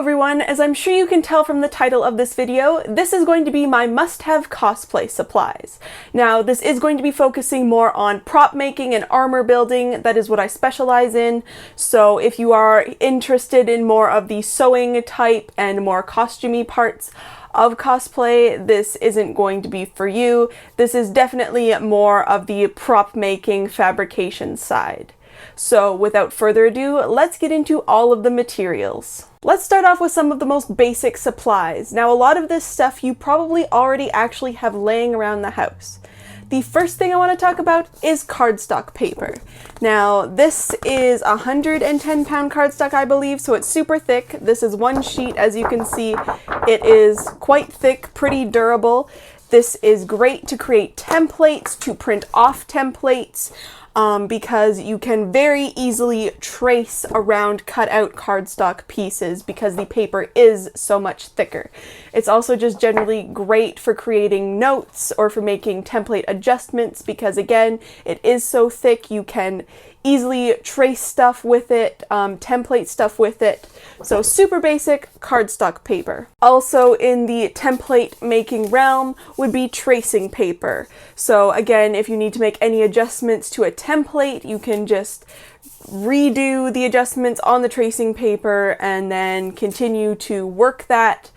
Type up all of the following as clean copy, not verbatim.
everyone, as I'm sure you can tell from the title of this video, this is going to be my must-have cosplay supplies. Now, this is going to be focusing more on prop making and armor building. That is what I specialize in. So if you are interested in more of the sewing type and more costumey parts of cosplay, this isn't going to be for you. This is definitely more of the prop making fabrication side. So without further ado, let's get into all of the materials. Let's start off with some of the most basic supplies. Now, a lot of this stuff you probably already actually have laying around the house. The first thing I want to talk about is cardstock paper. Now, this is 110-pound cardstock, I believe, so it's super thick. This is one sheet, as you can see. It is quite thick, pretty durable. This is great to create templates, to print off templates, because you can very easily trace around cut out cardstock pieces because the paper is so much thicker. It's also just generally great for creating notes or for making template adjustments because, again, it is so thick you can easily trace stuff with it, template stuff with it. So super basic cardstock paper. Also in the template making realm would be tracing paper. So again, if you need to make any adjustments to a template, you can just redo the adjustments on the tracing paper and then continue to work that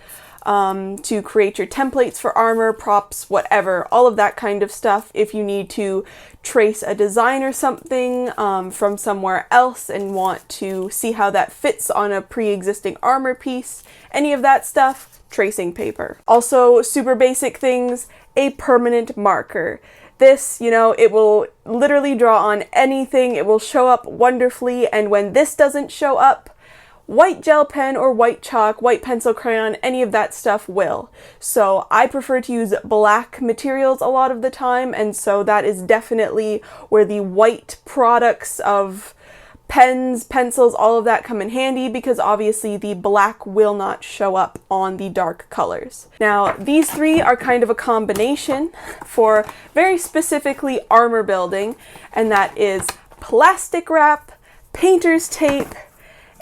to create your templates for armor, props, whatever, all of that kind of stuff. If you need to trace a design or something from somewhere else and want to see how that fits on a pre-existing armor piece, any of that stuff, tracing paper. Also, super basic things, a permanent marker. This, it will literally draw on anything, it will show up wonderfully, and when this doesn't show up, white gel pen or white chalk, white pencil crayon, any of that stuff will. So I prefer to use black materials a lot of the time, and so that is definitely where the white products of pens, pencils, all of that come in handy because obviously the black will not show up on the dark colors. Now, these three are kind of a combination for very specifically armor building, and that is plastic wrap, painter's tape,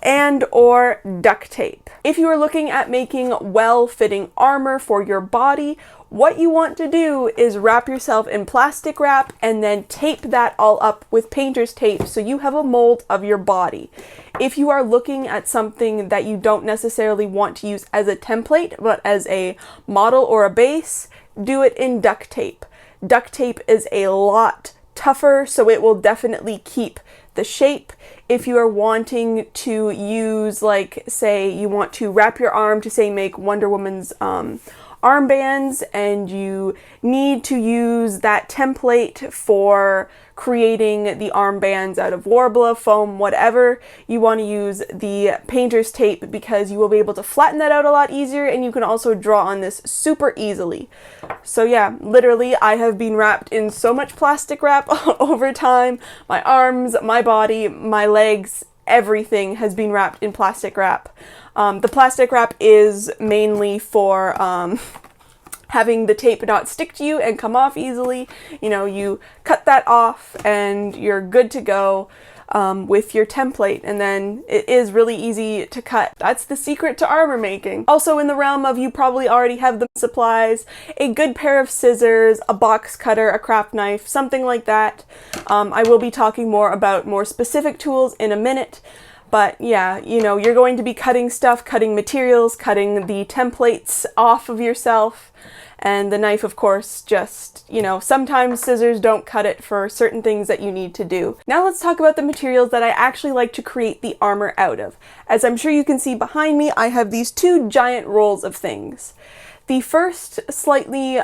and or duct tape. If you are looking at making well-fitting armor for your body, what you want to do is wrap yourself in plastic wrap and then tape that all up with painter's tape so you have a mold of your body. If you are looking at something that you don't necessarily want to use as a template, but as a model or a base, do it in duct tape. Duct tape is a lot tougher, so it will definitely keep the shape. If you are wanting to use, like, say you want to wrap your arm to, say, make Wonder Woman's armbands, and you need to use that template for creating the armbands out of Worbla, foam, whatever, you want to use the painter's tape because you will be able to flatten that out a lot easier, and you can also draw on this super easily. So yeah, literally I have been wrapped in so much plastic wrap over time. My arms, my body, my legs, everything has been wrapped in plastic wrap. The plastic wrap is mainly for having the tape not stick to you and come off easily. You cut that off and you're good to go with your template, and then it is really easy to cut. That's the secret to armor making. Also, in the realm of you probably already have the supplies, a good pair of scissors, a box cutter, a craft knife, something like that. I will be talking more about more specific tools in a minute. But yeah, you're going to be cutting stuff, cutting materials, cutting the templates off of yourself. And the knife, of course, just, sometimes scissors don't cut it for certain things that you need to do. Now let's talk about the materials that I actually like to create the armor out of. As I'm sure you can see behind me, I have these two giant rolls of things. The first, slightly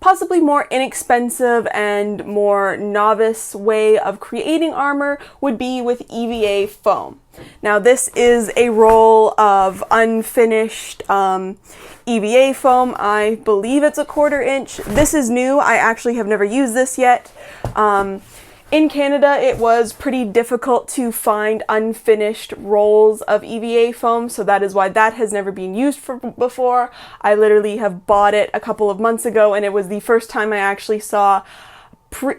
possibly more inexpensive and more novice way of creating armor would be with EVA foam. Now, this is a roll of unfinished EVA foam. I believe it's a 1/4 inch. This is new. I actually have never used this yet. In Canada, it was pretty difficult to find unfinished rolls of EVA foam, so that is why that has never been used before. I literally have bought it a couple of months ago, and it was the first time I actually saw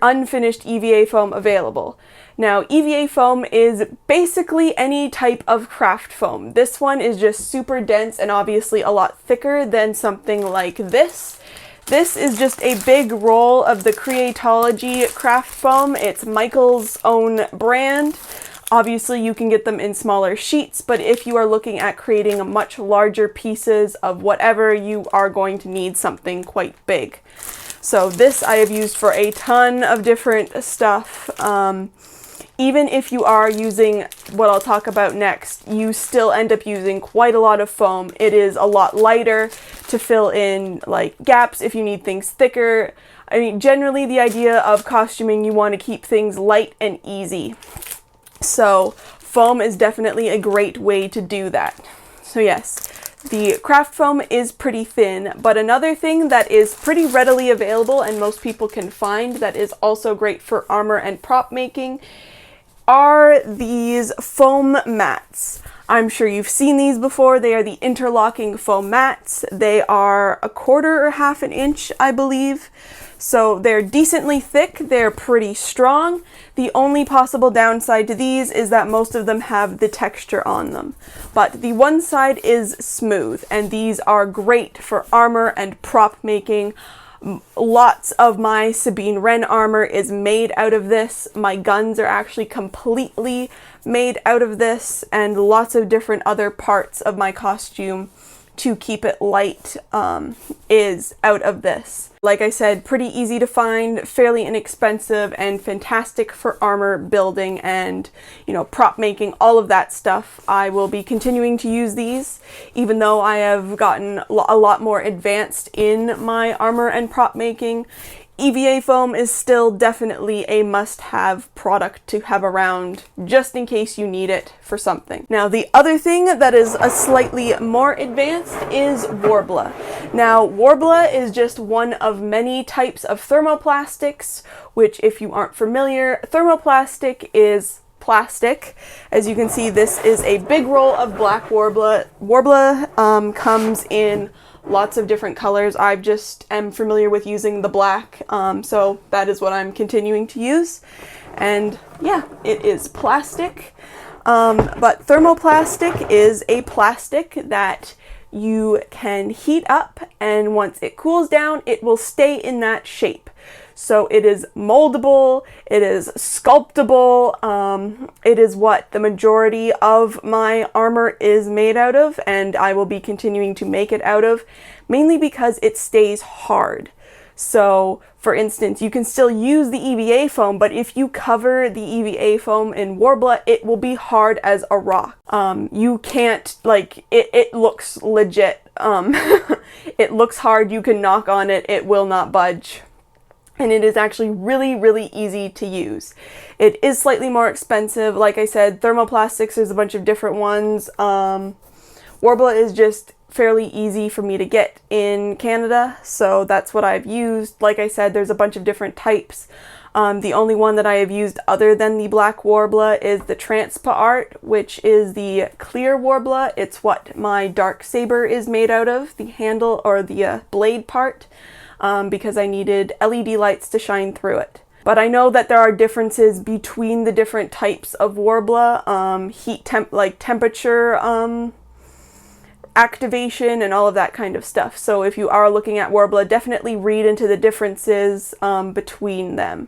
unfinished EVA foam available. Now, EVA foam is basically any type of craft foam. This one is just super dense and obviously a lot thicker than something like this. This is just a big roll of the Creatology craft foam. It's Michael's own brand. Obviously, you can get them in smaller sheets, but if you are looking at creating much larger pieces of whatever, you are going to need something quite big. So this I have used for a ton of different stuff. Even if you are using what I'll talk about next, you still end up using quite a lot of foam. It is a lot lighter to fill in like gaps if you need things thicker. I mean, generally the idea of costuming, you want to keep things light and easy. So foam is definitely a great way to do that. So yes, the craft foam is pretty thin, but another thing that is pretty readily available and most people can find that is also great for armor and prop making are these foam mats. I'm sure you've seen these before. They are the interlocking foam mats. They are 1/4 or 1/2 an inch, I believe. So they're decently thick, they're pretty strong. The only possible downside to these is that most of them have the texture on them. But the one side is smooth, and these are great for armor and prop making. Lots of my Sabine Wren armor is made out of this. My guns are actually completely made out of this, and lots of different other parts of my costume to keep it light is out of this. Like I said, pretty easy to find, fairly inexpensive, and fantastic for armor building and, you know, prop making, all of that stuff. I will be continuing to use these, even though I have gotten a lot more advanced in my armor and prop making. EVA foam is still definitely a must-have product to have around just in case you need it for something. Now, the other thing that is a slightly more advanced is Worbla. Now, Worbla is just one of many types of thermoplastics, which, if you aren't familiar, thermoplastic is plastic. As you can see, this is a big roll of black Worbla. Worbla comes in lots of different colors. I just am familiar with using the black, so that is what I'm continuing to use. And yeah, it is plastic, but thermoplastic is a plastic that you can heat up, and once it cools down, it will stay in that shape. So it is moldable, it is sculptable, it is what the majority of my armor is made out of, and I will be continuing to make it out of, mainly because it stays hard. So, for instance, you can still use the EVA foam, but if you cover the EVA foam in Worbla, it will be hard as a rock. You can't, like, it looks legit. It looks hard, you can knock on it, it will not budge. And it is actually really, really easy to use. It is slightly more expensive. Like I said, thermoplastics, there's a bunch of different ones. Worbla is just fairly easy for me to get in Canada, so that's what I've used. Like I said, there's a bunch of different types. The only one that I have used other than the black Worbla is the Transpa Art, which is the clear Worbla. It's what my dark saber is made out of, the handle or the blade part. Because I needed LED lights to shine through it. But I know that there are differences between the different types of Worbla, temperature activation and all of that kind of stuff. So if you are looking at Worbla, definitely read into the differences between them.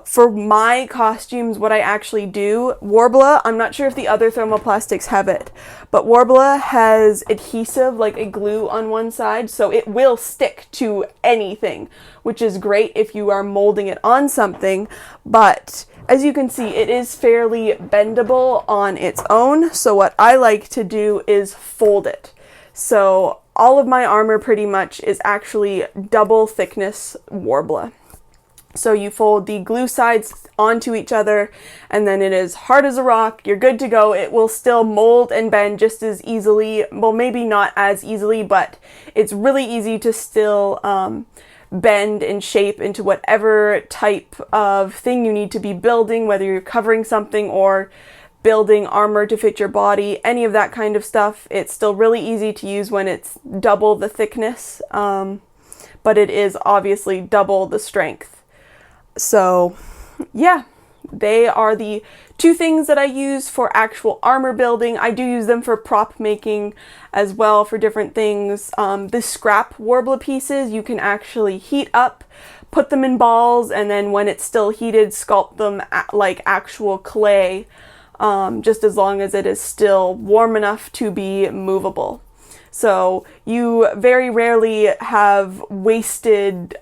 For my costumes, what I actually do, Worbla, I'm not sure if the other thermoplastics have it, but Worbla has adhesive, like a glue on one side, so it will stick to anything, which is great if you are molding it on something, but as you can see, it is fairly bendable on its own, so what I like to do is fold it. So all of my armor pretty much is actually double thickness Worbla. So you fold the glue sides onto each other, and then it is hard as a rock. You're good to go. It will still mold and bend just as easily. Well, maybe not as easily, but it's really easy to still bend and shape into whatever type of thing you need to be building, whether you're covering something or building armor to fit your body, any of that kind of stuff. It's still really easy to use when it's double the thickness, but it is obviously double the strength. So yeah, they are the two things that I use for actual armor building. I do use them for prop making as well for different things. The scrap Worbla pieces you can actually heat up, put them in balls, and then when it's still heated, sculpt them like actual clay, just as long as it is still warm enough to be movable. So you very rarely have wasted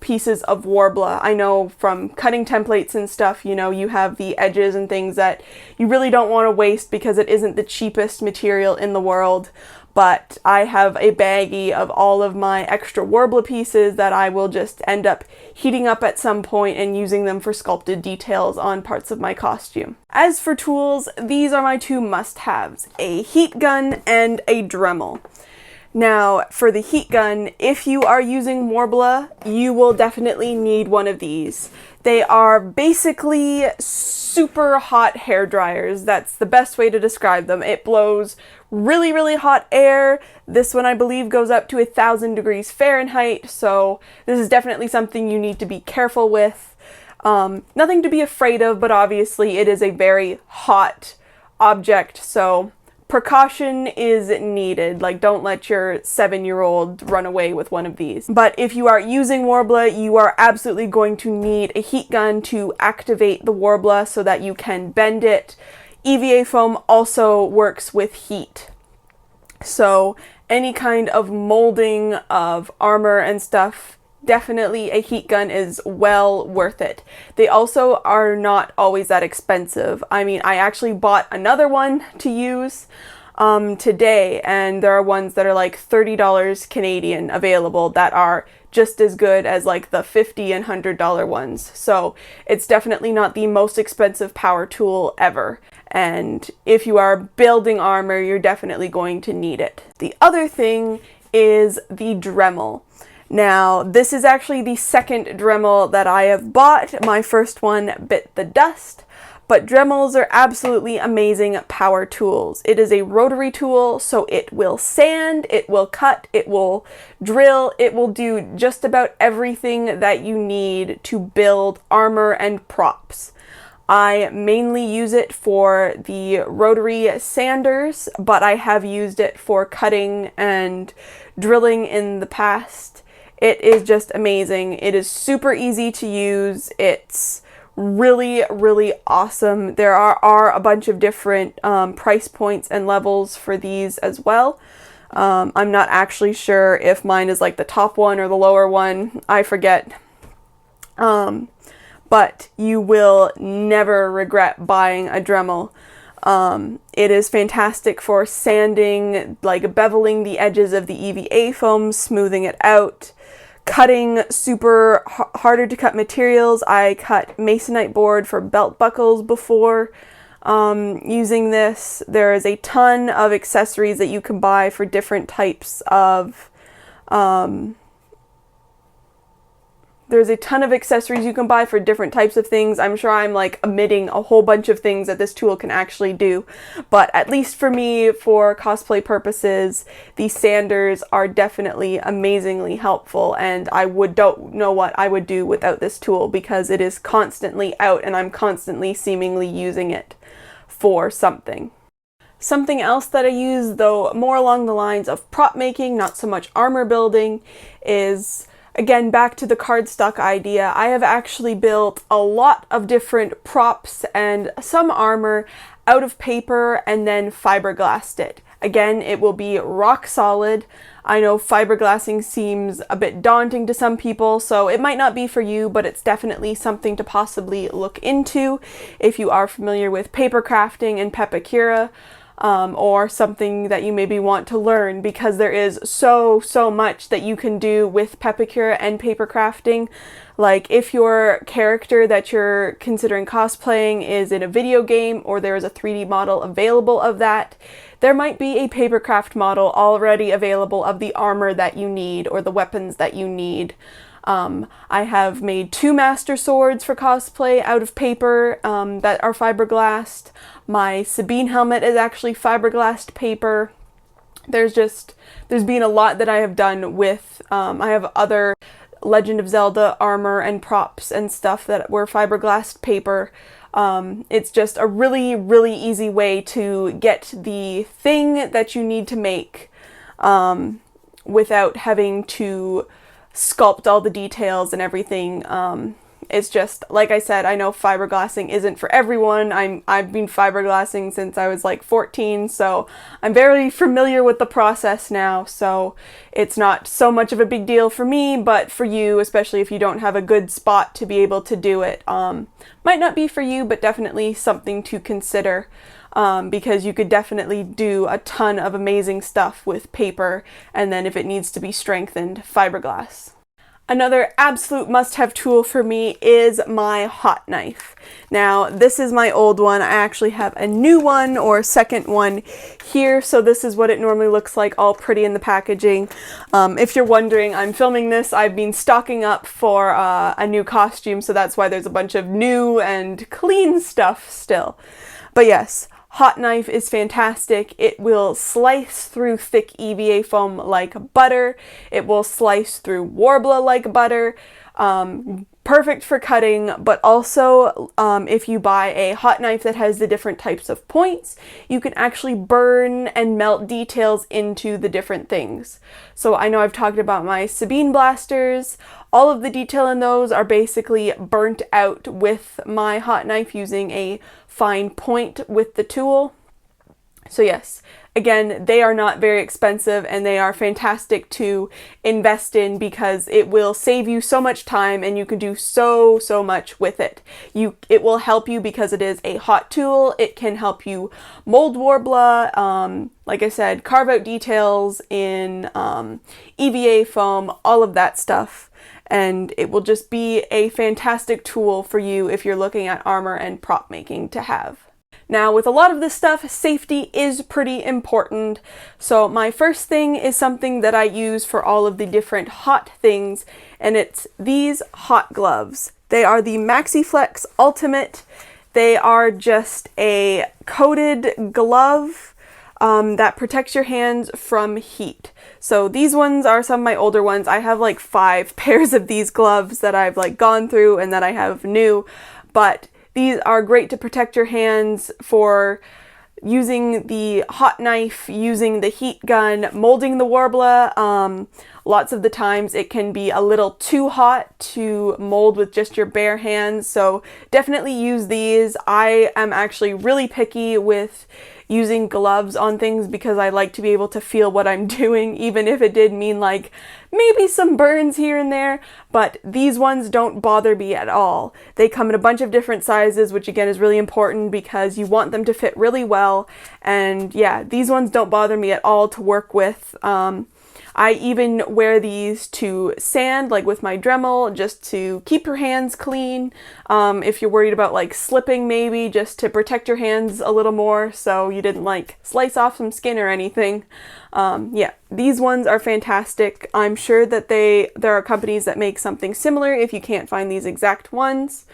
pieces of Worbla. I know from cutting templates and stuff, you know, you have the edges and things that you really don't want to waste because it isn't the cheapest material in the world. But I have a baggie of all of my extra Worbla pieces that I will just end up heating up at some point and using them for sculpted details on parts of my costume. As for tools, these are my two must-haves, a heat gun and a Dremel. Now, for the heat gun, if you are using Worbla, you will definitely need one of these. They are basically super hot hair dryers. That's the best way to describe them. It blows really, really hot air. This one, I believe, goes up to 1,000 degrees Fahrenheit, so this is definitely something you need to be careful with. Nothing to be afraid of, but obviously it is a very hot object, so precaution is needed. Like, don't let your 7-year-old run away with one of these. But if you are using Worbla, you are absolutely going to need a heat gun to activate the Worbla so that you can bend it. EVA foam also works with heat. So any kind of molding of armor and stuff, definitely a heat gun is well worth it. They also are not always that expensive. I mean, I actually bought another one to use today, and there are ones that are like $30 Canadian available that are just as good as like the $50 and $100 ones. So it's definitely not the most expensive power tool ever. And if you are building armor, you're definitely going to need it. The other thing is the Dremel. Now, this is actually the second Dremel that I have bought. My first one bit the dust, but Dremels are absolutely amazing power tools. It is a rotary tool, so it will sand, it will cut, it will drill, it will do just about everything that you need to build armor and props. I mainly use it for the rotary sanders, but I have used it for cutting and drilling in the past. It is just amazing. It is super easy to use. It's really, really awesome. There are a bunch of different price points and levels for these as well. I'm not actually sure if mine is like the top one or the lower one. I forget. But you will never regret buying a Dremel. It is fantastic for sanding, like beveling the edges of the EVA foam, smoothing it out, cutting super harder to cut materials. I cut masonite board for belt buckles before using this. There is a ton of accessories that you can buy for different types of There's a ton of accessories you can buy for different types of things. I'm sure I'm like omitting a whole bunch of things that this tool can actually do. But at least for me, for cosplay purposes, these sanders are definitely amazingly helpful. And I don't know what I would do without this tool because it is constantly out and I'm constantly seemingly using it for something. Something else that I use, though more along the lines of prop making, not so much armor building, is, again, back to the cardstock idea. I have actually built a lot of different props and some armor out of paper and then fiberglassed it. Again, it will be rock solid. I know fiberglassing seems a bit daunting to some people, so it might not be for you, but it's definitely something to possibly look into if you are familiar with paper crafting and pepakura. Or something that you maybe want to learn, because there is so much that you can do with pepakura and paper crafting. Like if your character that you're considering cosplaying is in a video game or there is a 3D model available of that, there might be a papercraft model already available of the armor that you need or the weapons that you need. I have made 2 master swords for cosplay out of paper that are fiberglassed. My Sabine helmet is actually fiberglassed paper. There's been a lot that I have done with, I have other Legend of Zelda armor and props and stuff that were fiberglass paper. It's just a really, really easy way to get the thing that you need to make without having to sculpt all the details and everything. It's just, like I said, I know fiberglassing isn't for everyone. I've been fiberglassing since I was like 14, so I'm very familiar with the process now, so it's not so much of a big deal for me, but for you, especially if you don't have a good spot to be able to do it, might not be for you, but definitely something to consider, because you could definitely do a ton of amazing stuff with paper, and then if it needs to be strengthened, fiberglass. Another absolute must-have tool for me is my hot knife. Now, this is my old one. I actually have a new one, or second one here, so this is what it normally looks like, all pretty in the packaging. If you're wondering, I'm filming this. I've been stocking up for a new costume, so that's why there's a bunch of new and clean stuff still. But yes, hot knife is fantastic. It will slice through thick EVA foam like butter. It will slice through Worbla like butter. Perfect for cutting, but also if you buy a hot knife that has the different types of points, you can actually burn and melt details into the different things. So I know I've talked about my Sabine blasters. All of the detail in those are basically burnt out with my hot knife using a fine point with the tool. So yes, again, they are not very expensive and they are fantastic to invest in because it will save you so much time and you can do so much with it. It will help you because it is a hot tool. It can help you mold Worbla, like I said, carve out details in EVA foam, all of that stuff. And it will just be a fantastic tool for you if you're looking at armor and prop making to have. Now, with a lot of this stuff, safety is pretty important. So my first thing is something that I use for all of the different hot things, and it's these hot gloves. They are the MaxiFlex Ultimate. They are just a coated glove that protects your hands from heat. So these ones are some of my older ones. I have like 5 pairs of these gloves that I've like gone through and that I have new, but these are great to protect your hands for using the hot knife, using the heat gun, molding the Worbla. Lots of the times it can be a little too hot to mold with just your bare hands, so definitely use these. I am actually really picky with using gloves on things because I like to be able to feel what I'm doing, even if it did mean like maybe some burns here and there, but these ones don't bother me at all. They come in a bunch of different sizes, which again is really important because you want them to fit really well, and yeah, these ones don't bother me at all to work with. I even wear these to sand, like with my Dremel, just to keep your hands clean. If you're worried about like slipping maybe, just to protect your hands a little more so you didn't like slice off some skin or anything. Yeah, these ones are fantastic. I'm sure that there are companies that make something similar if you can't find these exact ones.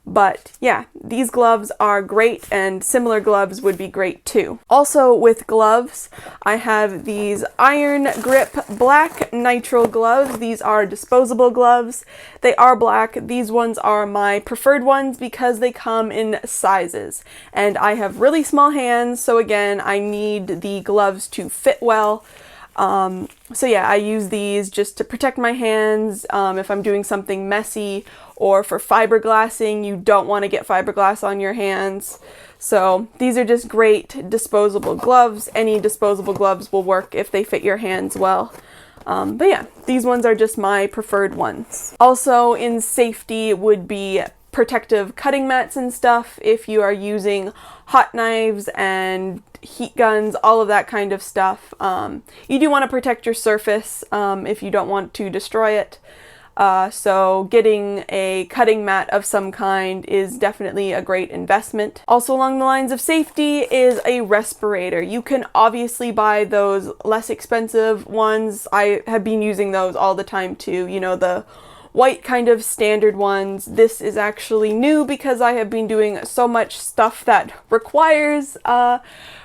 But yeah, these gloves are great, and similar gloves would be great too. Also with gloves, I have these Iron Grip black nitrile gloves. These are disposable gloves. They are black. These ones are my preferred ones because they come in sizes. And I have really small hands, so again, I need the gloves to fit well. So yeah, I use these just to protect my hands if I'm doing something messy, or for fiberglassing, you don't want to get fiberglass on your hands. So these are just great disposable gloves. Any disposable gloves will work if they fit your hands well. But yeah, these ones are just my preferred ones. Also in safety would be protective cutting mats and stuff if you are using hot knives and heat guns, all of that kind of stuff. You do want to protect your surface if you don't want to destroy it. So getting a cutting mat of some kind is definitely a great investment. Also along the lines of safety is a respirator. You can obviously buy those less expensive ones. I have been using those all the time too, you know, the white kind of standard ones. This is actually new because I have been doing so much stuff that requires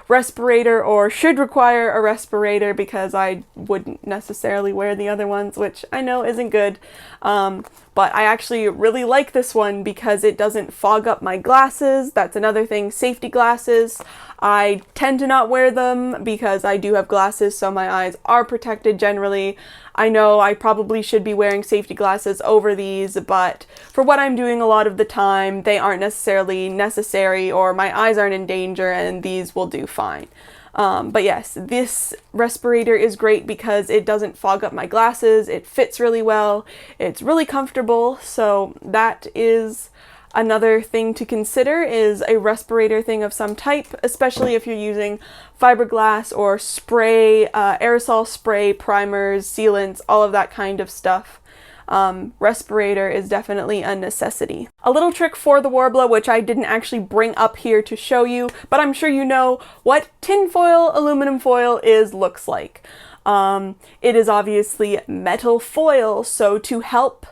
respirator or should require a respirator because I wouldn't necessarily wear the other ones, which I know isn't good. But I actually really like this one because it doesn't fog up my glasses. That's another thing, safety glasses. I tend to not wear them because I do have glasses, so my eyes are protected generally. I know I probably should be wearing safety glasses over these, but for what I'm doing a lot of the time, they aren't necessarily necessary, or my eyes aren't in danger, and these will do fine. But yes, this respirator is great because it doesn't fog up my glasses, it fits really well, it's really comfortable, so that is another thing to consider, is a respirator thing of some type, especially if you're using fiberglass or spray, aerosol spray, primers, sealants, all of that kind of stuff. Respirator is definitely a necessity. A little trick for the Worbla, which I didn't actually bring up here to show you, but I'm sure you know what tinfoil aluminum foil looks like. It is obviously metal foil, so to help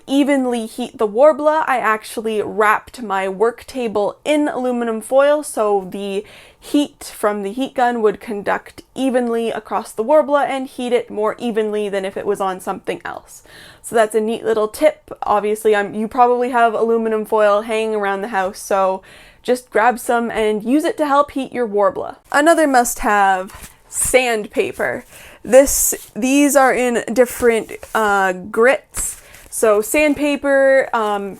evenly heat the Worbla, I actually wrapped my work table in aluminum foil so the heat from the heat gun would conduct evenly across the Worbla and heat it more evenly than if it was on something else. So that's a neat little tip. Obviously, you probably have aluminum foil hanging around the house, so just grab some and use it to help heat your Worbla. Another must-have, sandpaper. These are in different grits. So sandpaper,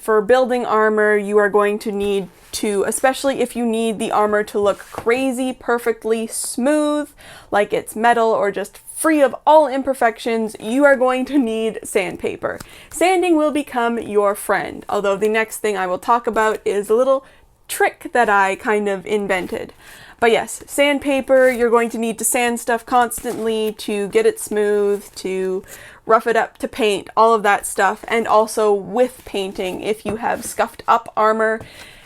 for building armor, you are going to need to, especially if you need the armor to look crazy, perfectly smooth, like it's metal or just free of all imperfections, you are going to need sandpaper. Sanding will become your friend, although the next thing I will talk about is a little trick that I kind of invented. But yes, sandpaper, you're going to need to sand stuff constantly to get it smooth, to rough it up to paint, all of that stuff, and also with painting, if you have scuffed up armor,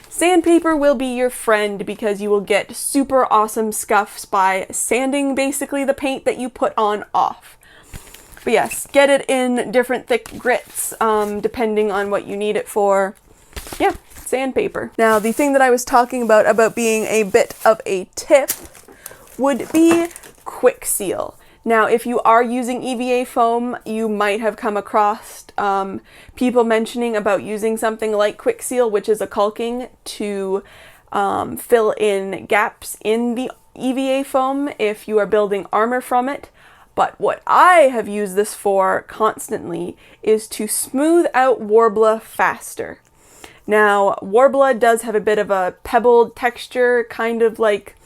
sandpaper will be your friend because you will get super awesome scuffs by sanding basically the paint that you put on off. But yes, get it in different thick grits, depending on what you need it for. Yeah, sandpaper. Now, the thing that I was talking about being a bit of a tip, would be quick seal. Now, if you are using EVA foam, you might have come across people mentioning about using something like quick seal, which is a caulking, to fill in gaps in the EVA foam if you are building armor from it. But what I have used this for constantly is to smooth out Worbla faster. Now, Worbla does have a bit of a pebbled texture, kind of like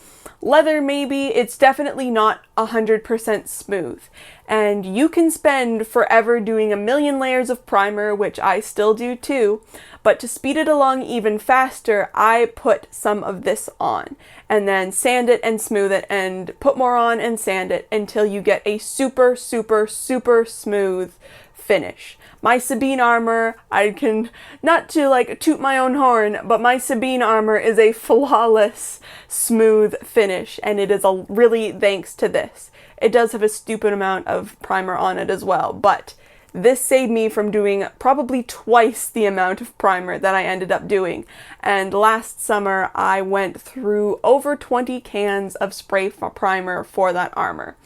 leather maybe. It's definitely not 100% smooth. And you can spend forever doing a million layers of primer, which I still do too, but to speed it along even faster, I put some of this on, and then sand it and smooth it, and put more on and sand it until you get a super, super, super smooth finish. My Sabine armor, I can, not to like toot my own horn, but my Sabine armor is a flawless, smooth finish, and it is really thanks to this. It does have a stupid amount of primer on it as well, but this saved me from doing probably twice the amount of primer that I ended up doing. And last summer, I went through over 20 cans of spray primer for that armor.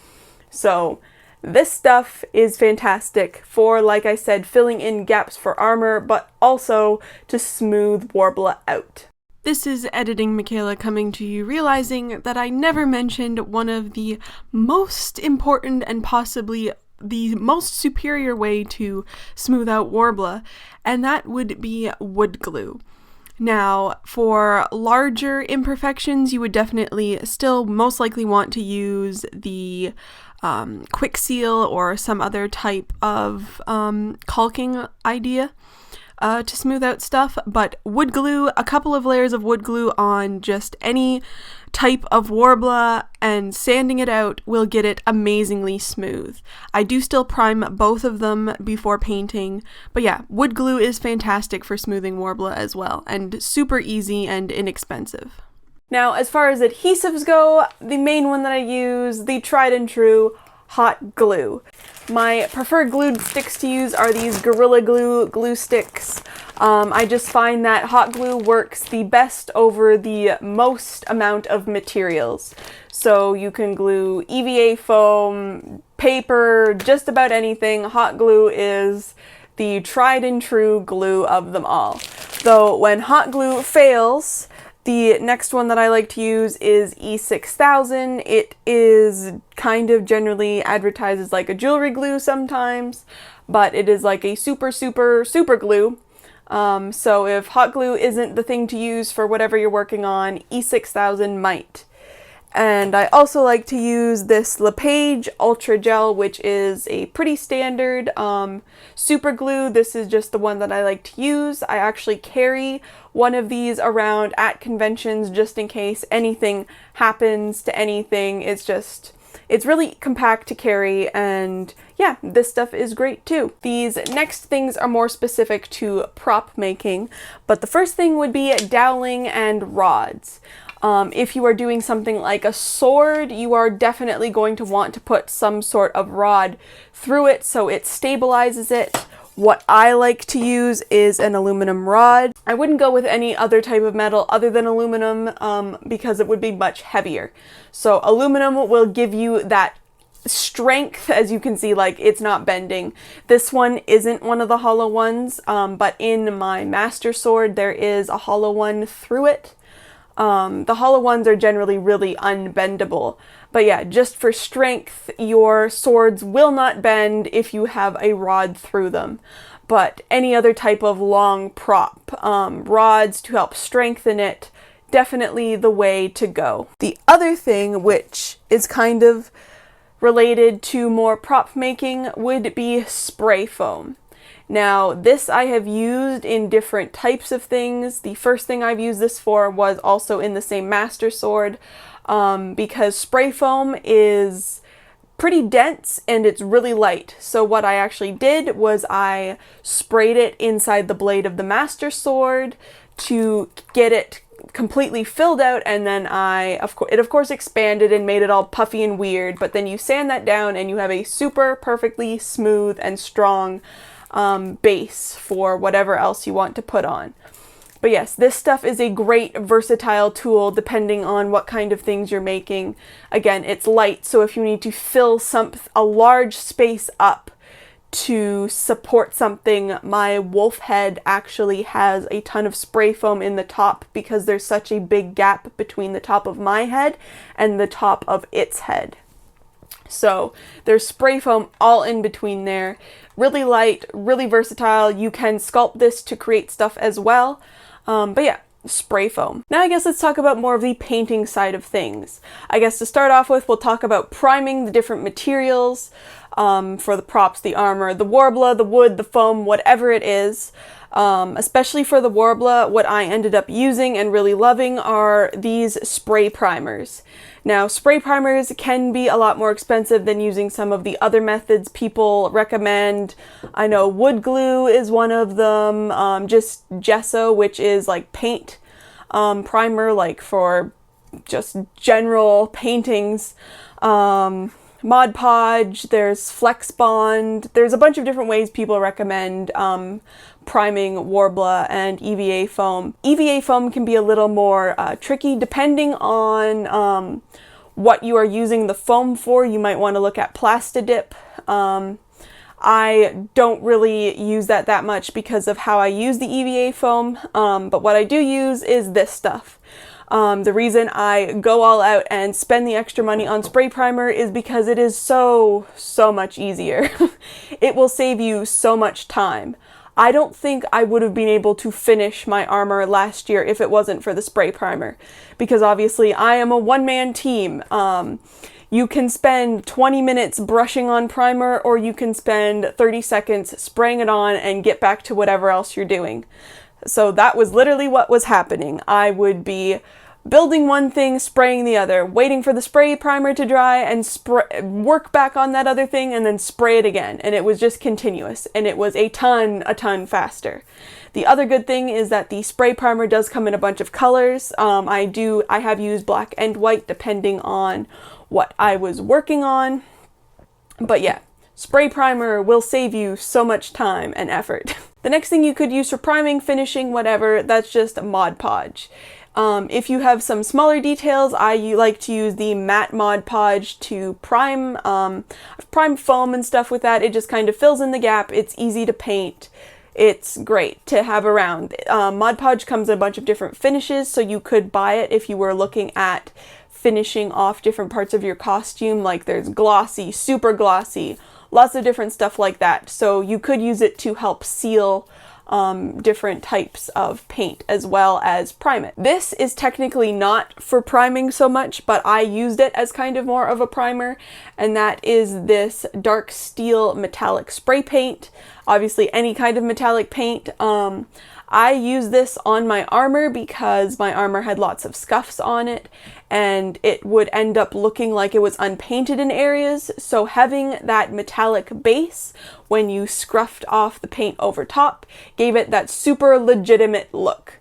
So this stuff is fantastic for, like I said, filling in gaps for armor, but also to smooth Worbla out. This is Editing Michaela coming to you, realizing that I never mentioned one of the most important and possibly the most superior way to smooth out Worbla, and that would be wood glue. Now, for larger imperfections, you would definitely still most likely want to use the quick seal or some other type of caulking idea to smooth out stuff, but wood glue, a couple of layers of wood glue on just any type of Worbla and sanding it out will get it amazingly smooth. I do still prime both of them before painting, but yeah, wood glue is fantastic for smoothing Worbla as well, and super easy and inexpensive. Now, as far as adhesives go, the main one that I use, the tried and true, hot glue. My preferred glued sticks to use are these Gorilla Glue glue sticks. I just find that hot glue works the best over the most amount of materials. So you can glue EVA foam, paper, just about anything. Hot glue is the tried and true glue of them all. Though when hot glue fails, the next one that I like to use is E6000. It is kind of generally advertised as like a jewelry glue sometimes, but it is like a super glue. So if hot glue isn't the thing to use for whatever you're working on, E6000 might. And I also like to use this Lepage Ultra Gel, which is a pretty standard super glue. This is just the one that I like to use. I actually carry one of these around at conventions just in case anything happens to anything. It's really compact to carry, and yeah, this stuff is great too. These next things are more specific to prop making, but the first thing would be Dowling and Rods. If you are doing something like a sword, you are definitely going to want to put some sort of rod through it so it stabilizes it. What I like to use is an aluminum rod. I wouldn't go with any other type of metal other than aluminum because it would be much heavier. So aluminum will give you that strength, as you can see, like it's not bending. This one isn't one of the hollow ones, but in my master sword there is a hollow one through it. The hollow ones are generally really unbendable, but yeah, just for strength, your swords will not bend if you have a rod through them. But any other type of long prop, rods to help strengthen it, definitely the way to go. The other thing, which is kind of related to more prop making, would be spray foam. Now, this I have used in different types of things. The first thing I've used this for was also in the same master sword, because spray foam is pretty dense and it's really light. So what I actually did was I sprayed it inside the blade of the master sword to get it completely filled out, and then it of course expanded and made it all puffy and weird, but then you sand that down and you have a super perfectly smooth and strong base for whatever else you want to put on. But yes, this stuff is a great versatile tool depending on what kind of things you're making. Again, it's light, so if you need to fill a large space up to support something, my wolf head actually has a ton of spray foam in the top because there's such a big gap between the top of my head and the top of its head. So there's spray foam all in between there. Really light, really versatile. You can sculpt this to create stuff as well. But yeah, spray foam. Now I guess let's talk about more of the painting side of things. I guess to start off with, we'll talk about priming the different materials for the props, the armor, the Worbla, the wood, the foam, whatever it is. Especially for the Worbla, what I ended up using and really loving are these spray primers. Now, spray primers can be a lot more expensive than using some of the other methods people recommend. I know wood glue is one of them, just gesso, which is like paint primer, like for just general paintings. Mod Podge, there's Flex Bond, there's a bunch of different ways people recommend priming Worbla and EVA foam. EVA foam can be a little more tricky depending on what you are using the foam for. You might want to look at Plastidip. I don't really use that much because of how I use the EVA foam, but what I do use is this stuff. The reason I go all out and spend the extra money on spray primer is because it is so much easier. It will save you so much time. I don't think I would have been able to finish my armor last year if it wasn't for the spray primer, because obviously I am a one-man team. You can spend 20 minutes brushing on primer, or you can spend 30 seconds spraying it on and get back to whatever else you're doing. So that was literally what was happening. I would be building one thing, spraying the other, waiting for the spray primer to dry and work back on that other thing and then spray it again. And it was just continuous, and it was a ton faster. The other good thing is that the spray primer does come in a bunch of colors. I have used black and white depending on what I was working on. But yeah, spray primer will save you so much time and effort. The next thing you could use for priming, finishing, whatever, that's just Mod Podge. If you have some smaller details, I like to use the matte Mod Podge to prime. I've primed foam and stuff with that. It just kind of fills in the gap. It's easy to paint. It's great to have around. Mod Podge comes in a bunch of different finishes, so you could buy it if you were looking at finishing off different parts of your costume. Like there's glossy, super glossy, lots of different stuff like that. So you could use it to help seal different types of paint as well as prime it. This is technically not for priming so much, but I used it as kind of more of a primer, and that is this dark steel metallic spray paint. Obviously any kind of metallic paint. I use this on my armor because my armor had lots of scuffs on it and it would end up looking like it was unpainted in areas. So having that metallic base when you scruffed off the paint over top gave it that super legitimate look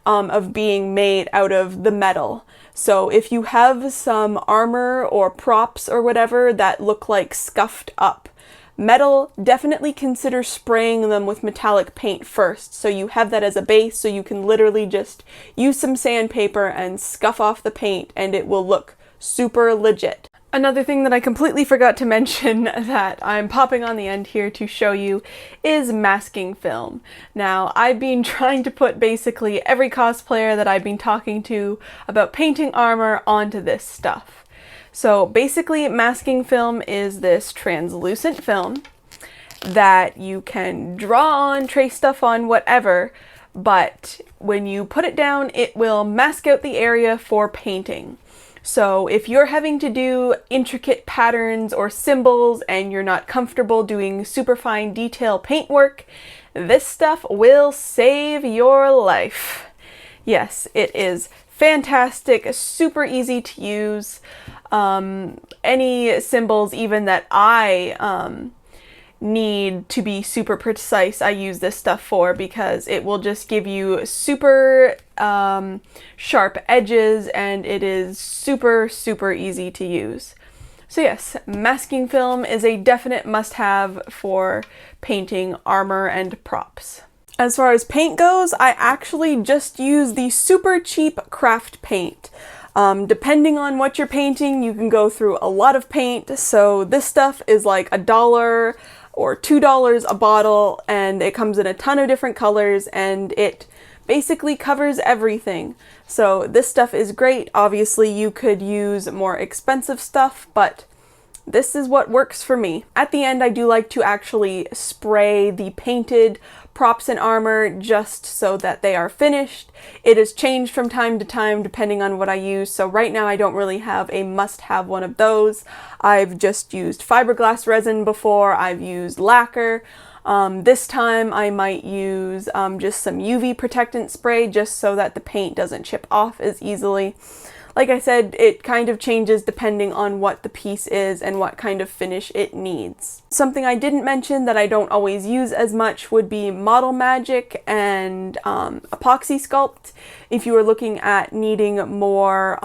of being made out of the metal. So if you have some armor or props or whatever that look like scuffed up metal, definitely consider spraying them with metallic paint first, so you have that as a base, so you can literally just use some sandpaper and scuff off the paint and it will look super legit. Another thing that I completely forgot to mention that I'm popping on the end here to show you is masking film. Now, I've been trying to put basically every cosplayer that I've been talking to about painting armor onto this stuff. So basically, masking film is this translucent film that you can draw on, trace stuff on, whatever, but when you put it down, it will mask out the area for painting. So if you're having to do intricate patterns or symbols and you're not comfortable doing super fine detail paint work, this stuff will save your life. Yes, it is fantastic, super easy to use. Any symbols even that I need to be super precise, I use this stuff for, because it will just give you super sharp edges and it is super easy to use. So yes, masking film is a definite must-have for painting armor and props. As far as paint goes, I actually just use the super cheap craft paint. Depending on what you're painting, you can go through a lot of paint. So this stuff is like $1 or $2 a bottle, and it comes in a ton of different colors and it basically covers everything. So this stuff is great. Obviously you could use more expensive stuff, but this is what works for me. At the end, I do like to actually spray the painted props and armor just so that they are finished. It has changed from time to time depending on what I use, so right now I don't really have a must-have one of those. I've just used fiberglass resin before, I've used lacquer. This time I might use just some UV protectant spray just so that the paint doesn't chip off as easily. Like I said, it kind of changes depending on what the piece is and what kind of finish it needs. Something I didn't mention that I don't always use as much would be Model Magic and Epoxy Sculpt. If you are looking at needing more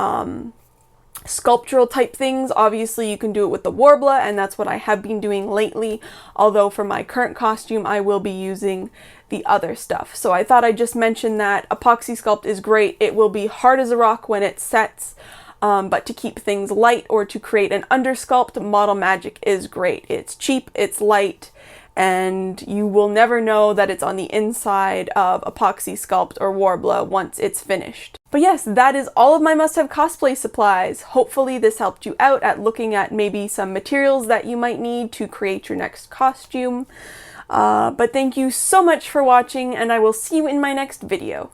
sculptural type things, obviously you can do it with the Worbla, and that's what I have been doing lately, although for my current costume I will be using the other stuff. So I thought I'd just mention that Epoxy Sculpt is great. It will be hard as a rock when it sets, but to keep things light or to create an undersculpt, Model Magic is great. It's cheap, it's light, and you will never know that it's on the inside of Epoxy Sculpt or Worbla once it's finished. But yes, that is all of my must-have cosplay supplies. Hopefully this helped you out at looking at maybe some materials that you might need to create your next costume. But thank you so much for watching, and I will see you in my next video.